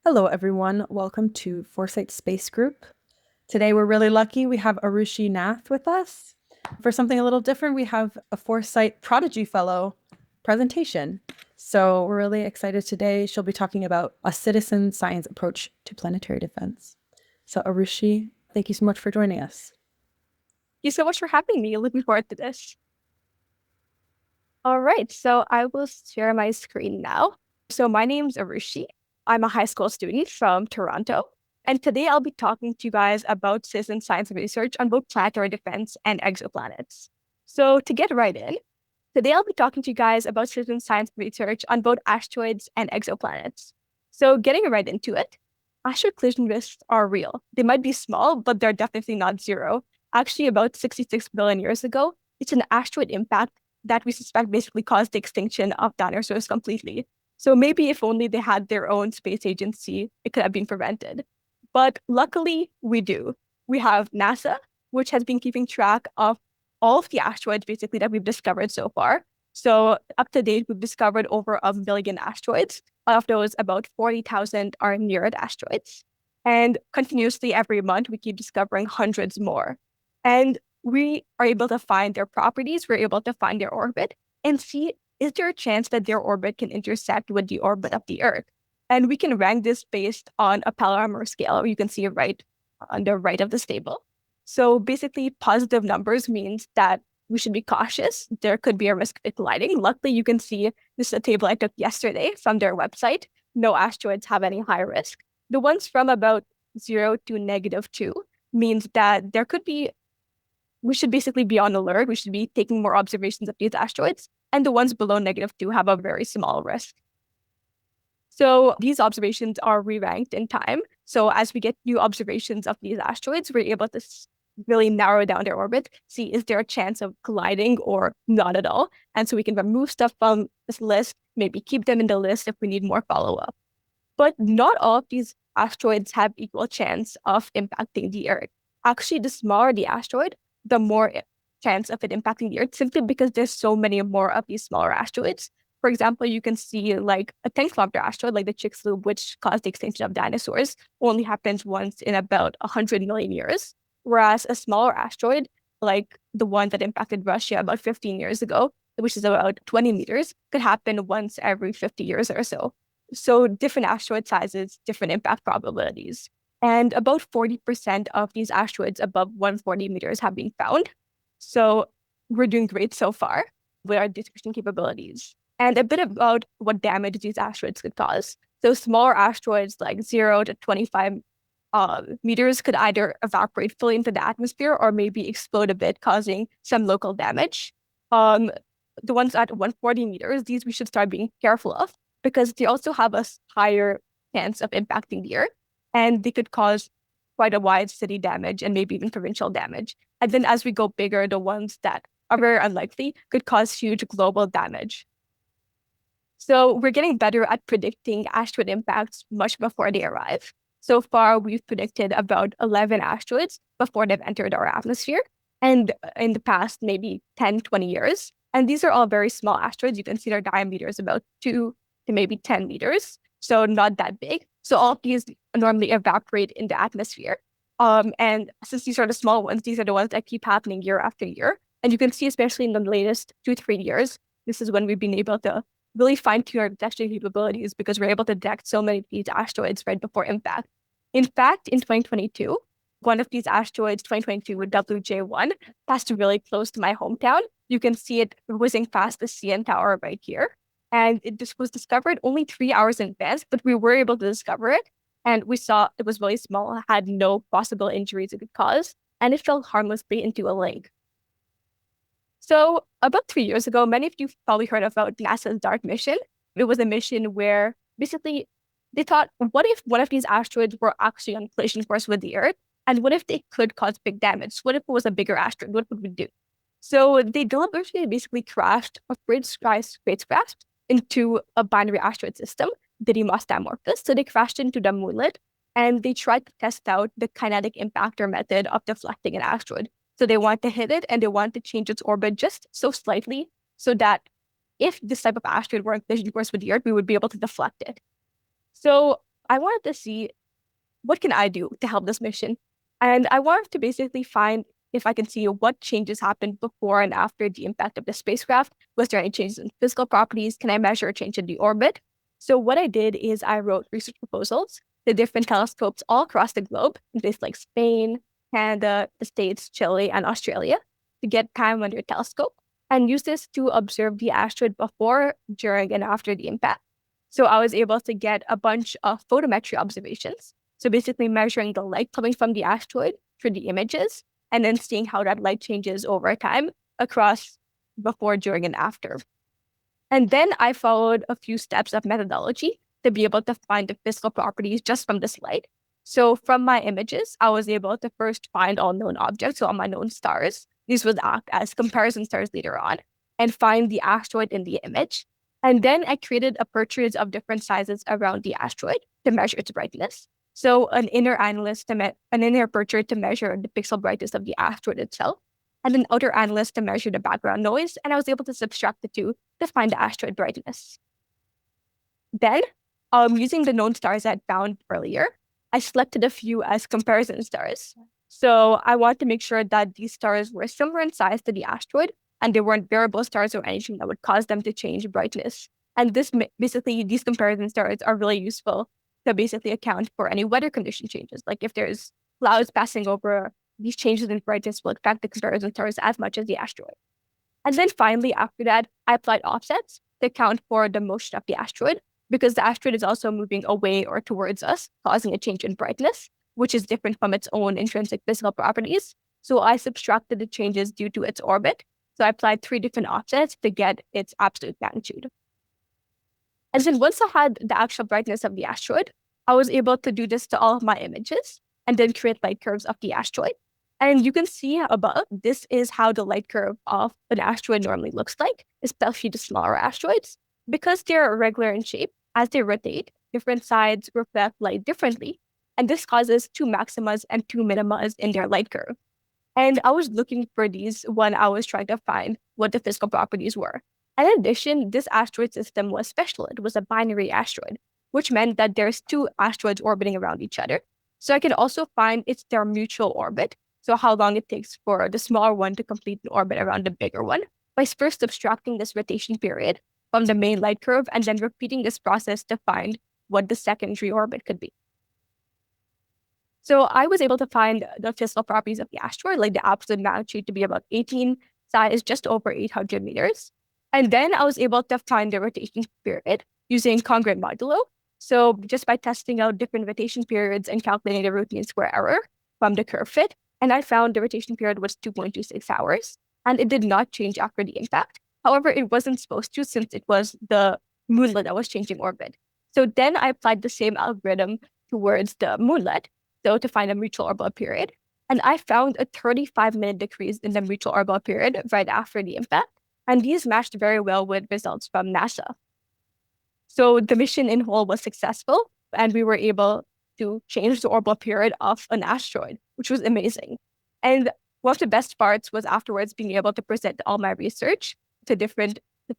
Hello, everyone. Welcome to Foresight Space Group. Today, we're really lucky. We have Arushi Nath with us. For something a little different, we have a Foresight Prodigy Fellow presentation. So we're really excited today. She'll be talking about a citizen science approach to planetary defense. So Arushi, thank you so much for joining us. Thank you so much for having me. Looking forward to this. All right, so I will share my screen now. So my name's Arushi. I'm a high school student from Toronto. And today I'll be talking to you guys about citizen science research on both planetary defense and exoplanets. So to get right in, today I'll be talking to you guys about citizen science research on both asteroids and exoplanets. So getting right into it, asteroid collision risks are real. They might be small, but they're definitely not zero. Actually, about 66 billion years ago, it's an asteroid impact that we suspect basically caused the extinction of dinosaurs completely. So maybe if only they had their own space agency, it could have been prevented. But luckily, we do. We have NASA, which has been keeping track of all of the asteroids basically that we've discovered so far. So up to date, we've discovered over 1 billion asteroids. Of those, about 40,000 are near-Earth asteroids. And continuously every month, we keep discovering hundreds more. And we are able to find their properties, we're able to find their orbit and see, is there a chance that their orbit can intersect with the orbit of the Earth? And we can rank this based on a Palomar scale. You can see it right on the right of this table. So basically, positive numbers means that we should be cautious. There could be a risk of colliding. Luckily, you can see this is a table I took yesterday from their website. No asteroids have any high risk. The ones from about 0 to -2 means that there could be, we should basically be on alert. We should be taking more observations of these asteroids. And the ones below -2 have a very small risk. So these observations are re-ranked in time. So as we get new observations of these asteroids, we're able to really narrow down their orbit, see is there a chance of colliding or not at all. And so we can remove stuff from this list, maybe keep them in the list if we need more follow-up. But not all of these asteroids have equal chance of impacting the Earth. Actually, the smaller the asteroid, the more chance of it impacting the Earth, simply because there's so many more of these smaller asteroids. For example, you can see like a 10-kilometer asteroid, like the Chicxulub, which caused the extinction of dinosaurs, only happens once in about 100 million years. Whereas a smaller asteroid, like the one that impacted Russia about 15 years ago, which is about 20 meters, could happen once every 50 years or so. So different asteroid sizes, different impact probabilities. And about 40% of these asteroids above 140 meters have been found. So we're doing great so far with our detection capabilities. And a bit about what damage these asteroids could cause. So smaller asteroids like 0 to 25 meters could either evaporate fully into the atmosphere or maybe explode a bit, causing some local damage. The ones at 140 meters, these we should start being careful of because they also have a higher chance of impacting the Earth, and they could cause quite a wide city damage and maybe even provincial damage. And then as we go bigger, the ones that are very unlikely could cause huge global damage. So we're getting better at predicting asteroid impacts much before they arrive. So far, we've predicted about 11 asteroids before they've entered our atmosphere, and in the past, maybe 10, 20 years. And these are all very small asteroids. You can see their diameter is about 2 to maybe 10 meters, so not that big. So all of these normally evaporate in the atmosphere. And since these are the small ones, these are the ones that keep happening year after year. And you can see, especially in the latest 2, 3 years, this is when we've been able to really fine-tune our detection capabilities because we're able to detect so many of these asteroids right before impact. In fact, in 2022, one of these asteroids, 2022 with WJ1, passed really close to my hometown. You can see it whizzing past the CN Tower right here. And it just was discovered only 3 hours in advance, but we were able to discover it. And we saw it was really small, had no possible injuries it could cause, and it fell harmlessly into a lake. So about 3 years ago, many of you probably heard about NASA's DART mission. It was a mission where basically they thought, what if one of these asteroids were actually on collision course with the Earth? And what if they could cause big damage? What if it was a bigger asteroid? What would we do? So they deliberately basically crashed a fridge-sized spacecraft into a binary asteroid system, Didymos Dimorphos. So they crashed into the moonlet and they tried to test out the kinetic impactor method of deflecting an asteroid. So they want to hit it and they want to change its orbit just so slightly so that if this type of asteroid were in collision course with the Earth, we would be able to deflect it. So I wanted to see what can I do to help this mission. And I wanted to basically find if I can see what changes happened before and after the impact of the spacecraft. Was there any changes in physical properties? Can I measure a change in the orbit? So what I did is I wrote research proposals to different telescopes all across the globe, in places like Spain, Canada, the States, Chile, and Australia, to get time under a telescope and use this to observe the asteroid before, during, and after the impact. So I was able to get a bunch of photometry observations. So basically measuring the light coming from the asteroid through the images, and then seeing how that light changes over time across before, during, and after. And then I followed a few steps of methodology to be able to find the physical properties just from this light. So from my images, I was able to first find all known objects, so all my known stars. These would act as comparison stars later on, and find the asteroid in the image. And then I created apertures of different sizes around the asteroid to measure its brightness. So an inner aperture to measure the pixel brightness of the asteroid itself, and an outer analyst to measure the background noise, and I was able to subtract the two to find the asteroid brightness. Then, using the known stars I had found earlier, I selected a few as comparison stars. So I want to make sure that these stars were similar in size to the asteroid, and they weren't variable stars or anything that would cause them to change brightness. And these comparison stars are really useful to basically account for any weather condition changes. Like if there's clouds passing over, these changes in brightness will affect the comparison stars as much as the asteroid. And then finally, after that, I applied offsets to account for the motion of the asteroid, because the asteroid is also moving away or towards us, causing a change in brightness, which is different from its own intrinsic physical properties. So I subtracted the changes due to its orbit. So I applied 3 different offsets to get its absolute magnitude. And then once I had the actual brightness of the asteroid, I was able to do this to all of my images and then create light curves of the asteroid. And you can see above, this is how the light curve of an asteroid normally looks like, especially the smaller asteroids. Because they're irregular in shape, as they rotate, different sides reflect light differently. And this causes 2 maximas and 2 minimas in their light curve. And I was looking for these when I was trying to find what the physical properties were. And in addition, this asteroid system was special. It was a binary asteroid, which meant that there's 2 asteroids orbiting around each other. So I can also find their mutual orbit, so how long it takes for the smaller one to complete an orbit around the bigger one, by first subtracting this rotation period from the main light curve and then repeating this process to find what the secondary orbit could be. So I was able to find the physical properties of the asteroid, like the absolute magnitude to be about 18, size just over 800 meters. And then I was able to find the rotation period using congruent modulo. So just by testing out different rotation periods and calculating the root mean square error from the curve fit, and I found the rotation period was 2.26 hours, and it did not change after the impact. However, it wasn't supposed to, since it was the moonlet that was changing orbit. So then I applied the same algorithm towards the moonlet, so to find a mutual orbital period. And I found a 35-minute decrease in the mutual orbital period right after the impact. And these matched very well with results from NASA. So the mission in whole was successful, and we were able to change the orbital period of an asteroid, which was amazing. And one of the best parts was afterwards being able to present all my research to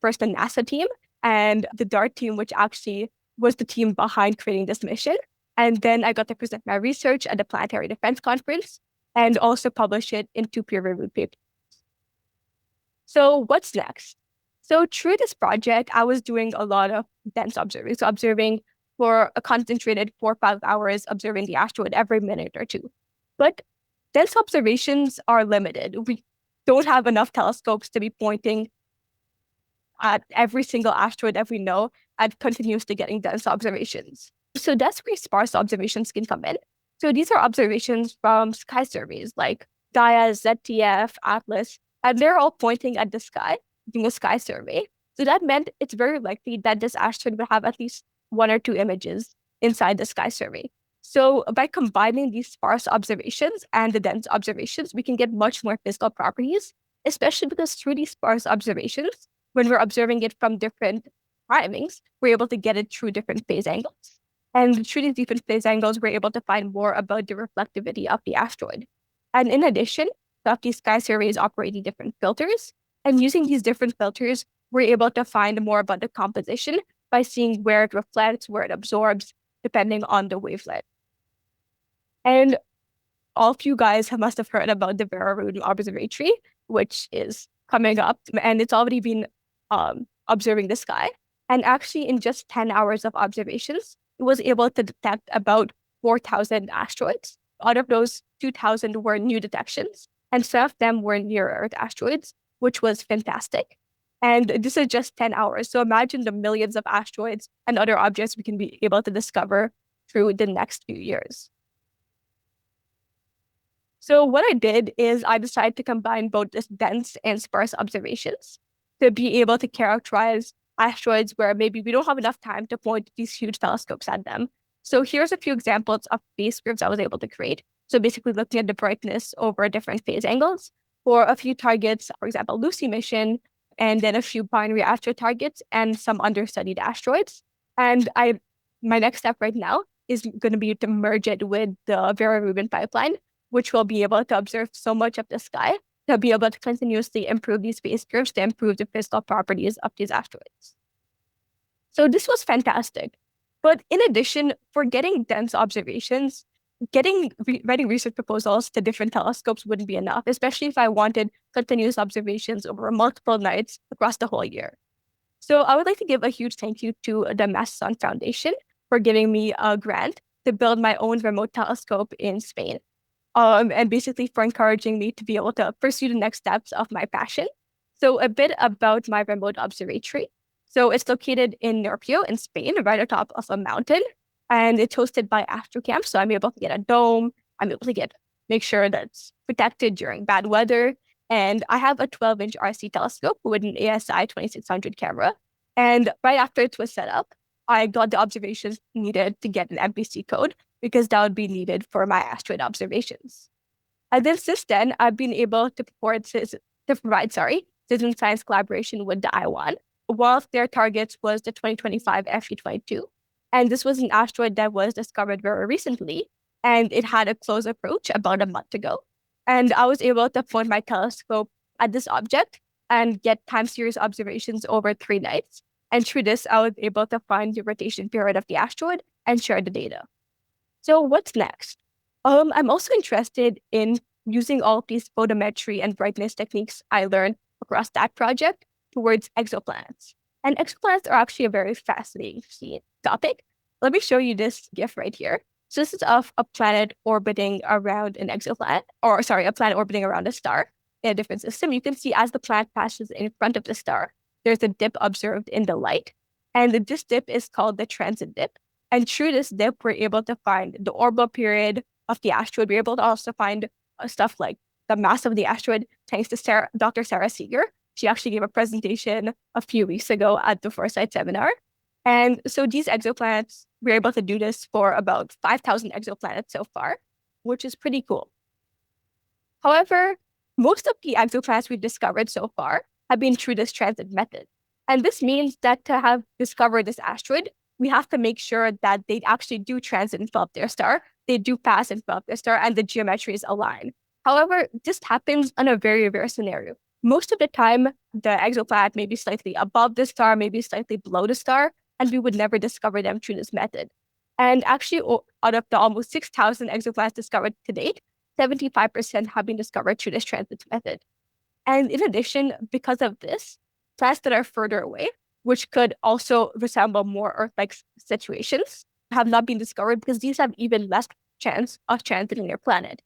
first the NASA team and the DART team, which actually was the team behind creating this mission. And then I got to present my research at the Planetary Defense Conference and also publish it in 2 peer-reviewed papers. So what's next? So through this project, I was doing a lot of dense observing. So observing for a concentrated 4 or 5 hours, observing the asteroid every minute or 2. But dense observations are limited. We don't have enough telescopes to be pointing at every single asteroid that we know and continuously getting dense observations. So that's where sparse observations can come in. So these are observations from sky surveys like Gaia, ZTF, Atlas, and they're all pointing at the sky, doing a sky survey. So that meant it's very likely that this asteroid would have at least 1 or 2 images inside the sky survey. So by combining these sparse observations and the dense observations, we can get much more physical properties, especially because through these sparse observations, when we're observing it from different timings, we're able to get it through different phase angles. And through these different phase angles, we're able to find more about the reflectivity of the asteroid. And in addition, these sky surveys operating different filters. And using these different filters, we're able to find more about the composition by seeing where it reflects, where it absorbs, depending on the wavelength. And all of you guys must have heard about the Vera Rubin Observatory, which is coming up, and it's already been observing the sky. And actually, in just 10 hours of observations, it was able to detect about 4,000 asteroids. Out of those, 2,000 were new detections, and some of them were near-Earth asteroids, which was fantastic. And this is just 10 hours. So imagine the millions of asteroids and other objects we can be able to discover through the next few years. So what I did is I decided to combine both this dense and sparse observations to be able to characterize asteroids where maybe we don't have enough time to point these huge telescopes at them. So here's a few examples of phase curves I was able to create. So basically looking at the brightness over different phase angles for a few targets, for example, Lucy mission, and then a few binary asteroid targets and some understudied asteroids. And my next step right now is going to be to merge it with the Vera Rubin pipeline, which will be able to observe so much of the sky to be able to continuously improve these phase curves to improve the physical properties of these asteroids. So this was fantastic. But in addition, for getting dense observations, writing research proposals to different telescopes wouldn't be enough, especially if I wanted continuous observations over multiple nights across the whole year. So I would like to give a huge thank you to the Masterson Foundation for giving me a grant to build my own remote telescope in Spain. And basically for encouraging me to be able to pursue the next steps of my passion. So a bit about my remote observatory. So it's located in Nerpio in Spain, right atop of a mountain, and it's hosted by Astrocamp. So I'm able to get a dome. I'm able to make sure that it's protected during bad weather. And I have a 12-inch RC telescope with an ASI 2600 camera. And right after it was set up, I got the observations needed to get an MPC code because that would be needed for my asteroid observations. And then since then, I've been able to provide citizen science collaboration with the IWAN. One of their targets was the 2025 FE22. And this was an asteroid that was discovered very recently, and it had a close approach about a month ago. And I was able to point my telescope at this object and get time series observations over 3 nights. And through this, I was able to find the rotation period of the asteroid and share the data. So what's next? I'm also interested in using all of these photometry and brightness techniques I learned across that project towards exoplanets. And exoplanets are actually a very fascinating topic. Let me show you this GIF right here. So this is of a planet orbiting around an exoplanet, a planet orbiting around a star in a different system. You can see as the planet passes in front of the star, there's a dip observed in the light. And this dip is called the transit dip. And through this dip, we're able to find the orbital period of the asteroid. We're able to also find stuff like the mass of the asteroid, thanks to Dr. Sarah Seeger. She actually gave a presentation a few weeks ago at the Foresight seminar. And so these exoplanets, we're able to do this for about 5,000 exoplanets so far, which is pretty cool. However, most of the exoplanets we've discovered so far have been through this transit method. And this means that to have discovered this asteroid, we have to make sure that they actually do transit and fill up their star, they do pass and fill up their star, and the geometry is aligned. However, this happens on a very rare scenario. Most of the time, the exoplanet may be slightly above the star, maybe slightly below the star, and we would never discover them through this method. And actually, out of the almost 6,000 exoplanets discovered to date, 75% have been discovered through this transit method. And in addition, because of this, planets that are further away, which could also resemble more Earth-like situations, have not been discovered because these have even less chance of transiting their planet.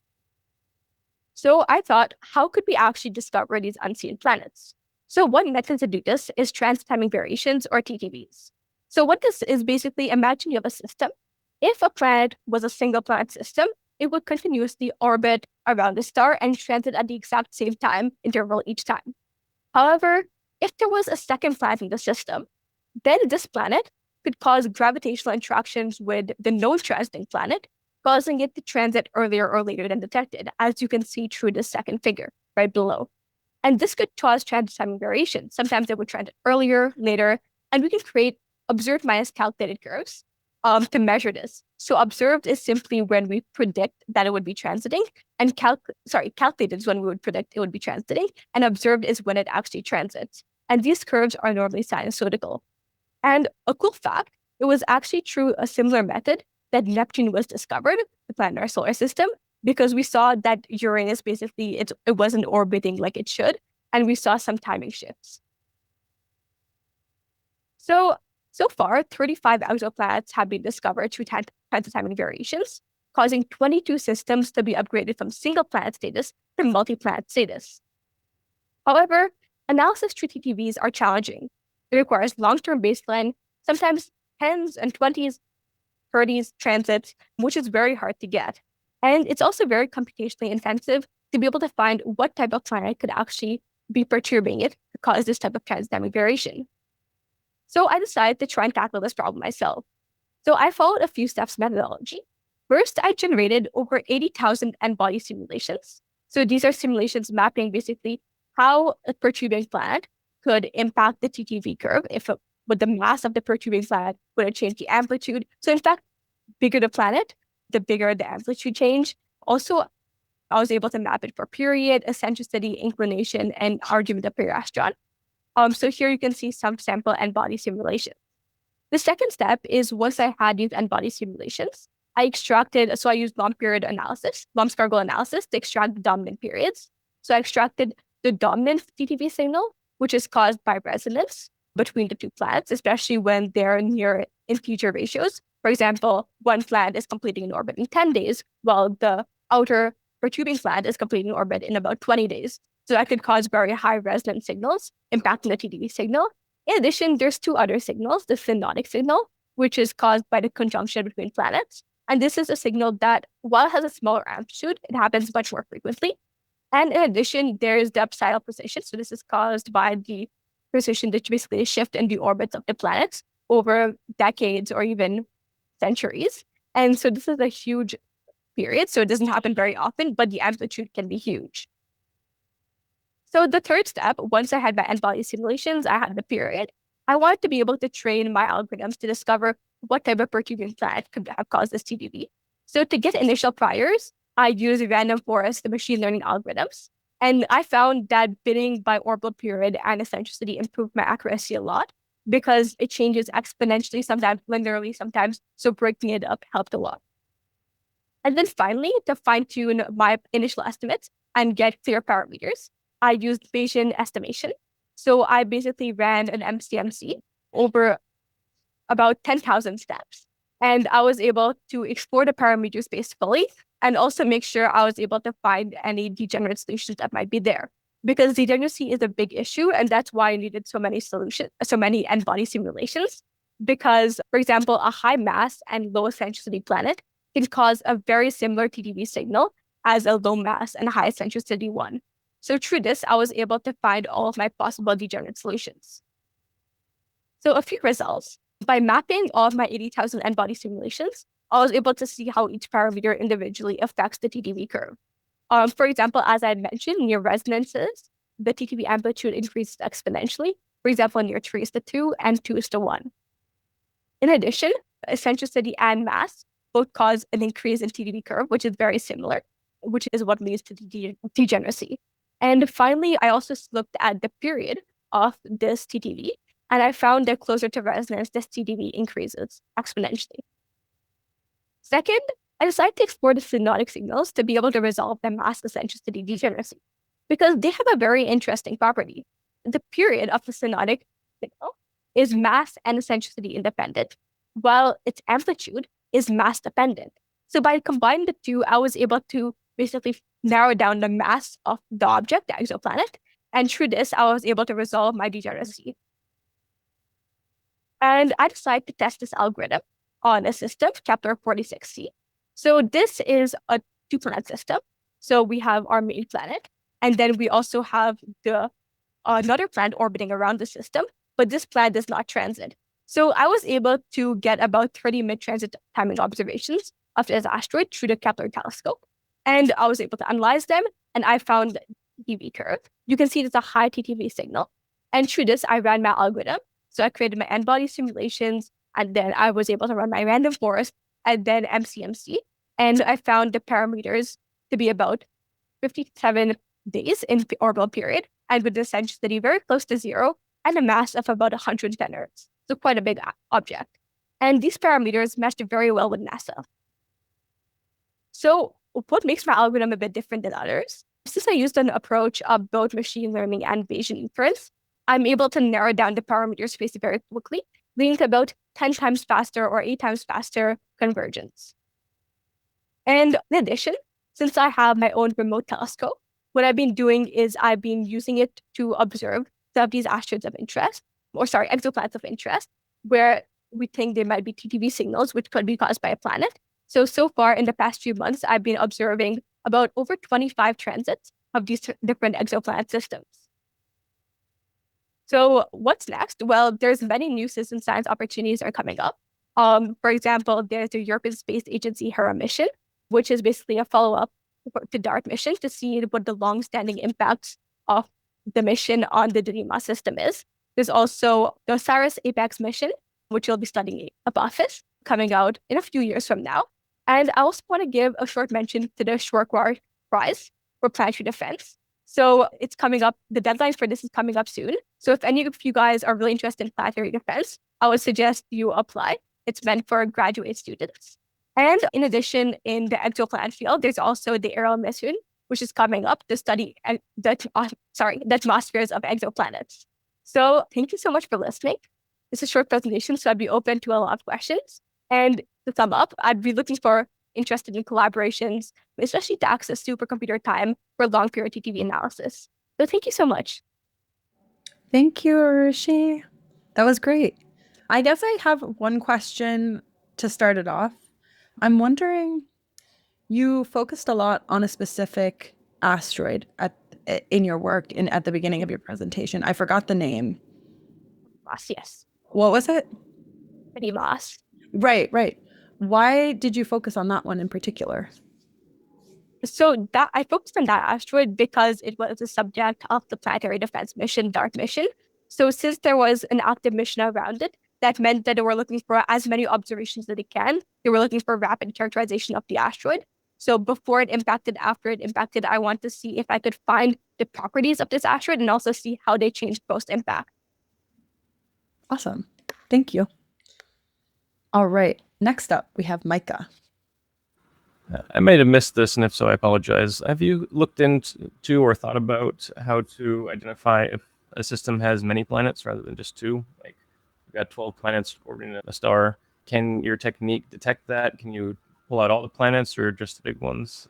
So I thought, how could we actually discover these unseen planets? So one method to do this is transit timing variations, or TTVs. So what this is basically, imagine you have a system. If a planet was a single planet system, it would continuously orbit around the star and transit at the exact same time interval each time. However, if there was a second planet in the system, then this planet could cause gravitational interactions with the known transiting planet, causing it to transit earlier or later than detected, as you can see through the second figure right below. And this could cause transit timing variation. Sometimes it would transit earlier, later, and we can create observed minus calculated curves to measure this. So observed is simply when we predict that it would be transiting, and calculated is when we would predict it would be transiting, and observed is when it actually transits. And these curves are normally sinusoidal. And a cool fact it was actually through a similar method that Neptune was discovered, the planet in our solar system, because we saw that Uranus basically, it wasn't orbiting like it should, and we saw some timing shifts. So far, 35 exoplanets have been discovered through transit timing variations, causing 22 systems to be upgraded from single planet status to multi-planet status. However, analysis through TTVs are challenging. It requires long-term baseline, sometimes 10s and 20s, 30s transits, which is very hard to get. And it's also very computationally intensive to be able to find what type of planet could actually be perturbing it to cause this type of transit timing variation. So I decided to try and tackle this problem myself. So I followed a few steps methodology. First, I generated over 80,000 n-body simulations. So these are simulations mapping basically how a perturbing planet could impact the TTV curve with the mass of the perturbing planet, would it change the amplitude? So in fact, bigger the planet, the bigger the amplitude change. Also, I was able to map it for period, eccentricity, inclination, and argument of periastron. So here you can see some sample n-body simulations. The second step is once I had these n-body simulations, I used long-period analysis, Lomskargel analysis to extract the dominant periods. So I extracted the dominant TTV signal, which is caused by resonance between the two planets, especially when they're near integer ratios. For example, one planet is completing an orbit in 10 days, while the outer perturbing planet is completing an orbit in about 20 days. So that could cause very high resonance signals impacting the TTV signal. In addition, there's two other signals, the synodic signal, which is caused by the conjunction between planets. And this is a signal that, while it has a smaller amplitude, it happens much more frequently. And in addition, there's the apsidal precession. So this is caused by the precession that basically shift in the orbits of the planets over decades or even centuries. And so this is a huge period. So it doesn't happen very often, but the amplitude can be huge. So the third step, once I had my n-body simulations, I had the period. I wanted to be able to train my algorithms to discover what type of perturbing planet could have caused this TTV. So to get initial priors, I used random forest machine learning algorithms. And I found that bidding by orbital period and eccentricity improved my accuracy a lot because it changes exponentially, sometimes linearly, sometimes. So breaking it up helped a lot. And then finally, to fine-tune my initial estimates and get clear parameters, I used Bayesian estimation. So I basically ran an MCMC over about 10,000 steps. And I was able to explore the parameter space fully and also make sure I was able to find any degenerate solutions that might be there. Because degeneracy is a big issue, and that's why I needed so many n-body simulations. Because, for example, a high mass and low eccentricity planet can cause a very similar TTV signal as a low mass and high eccentricity one. So through this, I was able to find all of my possible degenerate solutions. So a few results. By mapping all of my 80,000 n-body simulations, I was able to see how each parameter individually affects the TTV curve. For example, as I mentioned, near resonances, the TTV amplitude increases exponentially. For example, near 3:2 and 2:1. In addition, eccentricity and mass both cause an increase in TTV curve, which is very similar, which is what leads to degeneracy. And finally, I also looked at the period of this TTV, and I found that closer to resonance, this TTV increases exponentially. Second, I decided to explore the synodic signals to be able to resolve the mass eccentricity degeneracy, because they have a very interesting property. The period of the synodic signal is mass and eccentricity independent, while its amplitude is mass dependent. So by combining the two, I was able to basically narrow down the mass of the object, the exoplanet, and through this, I was able to resolve my degeneracy. And I decided to test this algorithm on a system, Kepler-46c. So this is a two-planet system. So we have our main planet, and then we also have another planet orbiting around the system, but this planet does not transit. So I was able to get about 30 mid-transit timing observations of this asteroid through the Kepler telescope. And I was able to analyze them, and I found the TTV curve. You can see it's a high TTV signal. And through this, I ran my algorithm. So I created my n-body simulations, and then I was able to run my random forest, and then MCMC. And I found the parameters to be about 57 days in the orbital period, and with the eccentricity very close to zero, and a mass of about 110 Earths. So quite a big object. And these parameters meshed very well with NASA. So what makes my algorithm a bit different than others? Since I used an approach of both machine learning and Bayesian inference, I'm able to narrow down the parameter space very quickly, leading to about 10 times faster or 8 times faster convergence. And in addition, since I have my own remote telescope, what I've been doing is I've been using it to observe some of these asteroids of interest, exoplanets of interest, where we think there might be TTV signals, which could be caused by a planet. So far in the past few months, I've been observing about over 25 transits of these different exoplanet systems. So what's next? Well, there's many new citizen science opportunities are coming up. For example, there's the European Space Agency Hera mission, which is basically a follow-up to DART mission to see what the long-standing impacts of the mission on the Didymos system is. There's also the OSIRIS Apex mission, which will be studying Apophis, coming out in a few years from now. And I also want to give a short mention to the Schwarzkopf Prize for Planetary Defense. So it's coming up, the deadline for this is coming up soon. So if any of you guys are really interested in planetary defense, I would suggest you apply. It's meant for graduate students. And in addition, in the exoplanet field, there's also the Ariel mission, which is coming up to study the atmospheres of exoplanets. So thank you so much for listening. It's a short presentation, so I'd be open to a lot of questions. And to sum up, I'd be interested in collaborations, especially to access supercomputer time for long period TTV analysis. So thank you so much. Thank you, Arushi. That was great. I guess I have one question to start it off. I'm wondering, you focused a lot on a specific asteroid in your work at the beginning of your presentation. I forgot the name. Yes. What was it? Didymos. Right. Why did you focus on that one in particular? So that I focused on that asteroid because it was the subject of the Planetary Defense Mission, DART mission. So since there was an active mission around it, that meant that they were looking for as many observations as they can. They were looking for rapid characterization of the asteroid. So before it impacted, after it impacted, I want to see if I could find the properties of this asteroid and also see how they changed post-impact. Awesome. Thank you. All right. Next up, we have Micah. I might have missed this, and if so, I apologize. Have you looked into or thought about how to identify if a system has many planets rather than just two? Like, we've got 12 planets orbiting a star. Can your technique detect that? Can you pull out all the planets or just the big ones?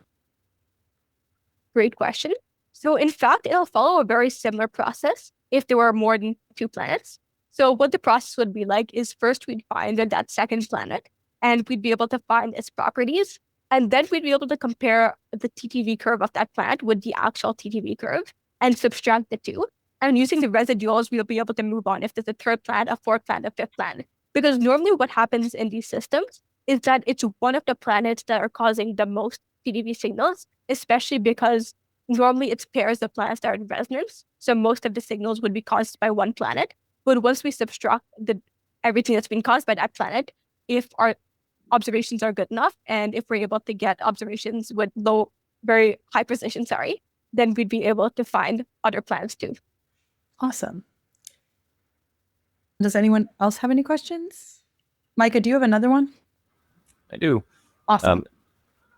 Great question. So in fact, it'll follow a very similar process if there were more than two planets. So what the process would be like is first we'd find that second planet, and we'd be able to find its properties. And then we'd be able to compare the TTV curve of that planet with the actual TTV curve and subtract the two. And using the residuals, we'll be able to move on if there's a third planet, a fourth planet, a fifth planet. Because normally what happens in these systems is that it's one of the planets that are causing the most TTV signals, especially because normally it's pairs of planets that are in resonance. So most of the signals would be caused by one planet. But once we subtract everything that's been caused by that planet, if our observations are good enough, and if we're able to get observations with very high precision, then we'd be able to find other planets too. Awesome. Does anyone else have any questions? Micah, do you have another one? I do. Awesome.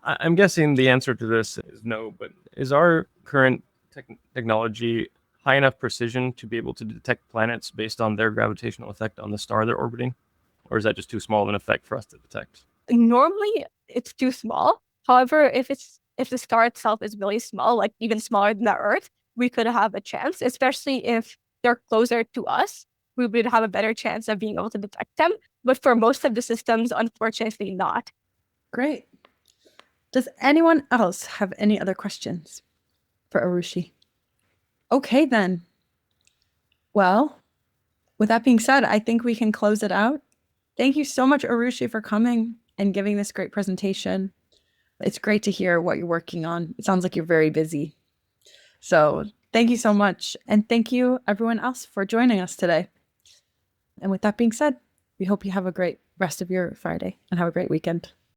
I'm guessing the answer to this is no, but is our current technology high enough precision to be able to detect planets based on their gravitational effect on the star they're orbiting? Or is that just too small of an effect for us to detect? Normally, it's too small. However, if the star itself is really small, like even smaller than the Earth, we could have a chance, especially if they're closer to us. We would have a better chance of being able to detect them. But for most of the systems, unfortunately not. Great. Does anyone else have any other questions for Arushi? Okay, then. Well, with that being said, I think we can close it out. Thank you so much, Arushi, for coming and giving this great presentation. It's great to hear what you're working on. It sounds like you're very busy. So thank you so much. And thank you, everyone else, for joining us today. And with that being said, we hope you have a great rest of your Friday and have a great weekend.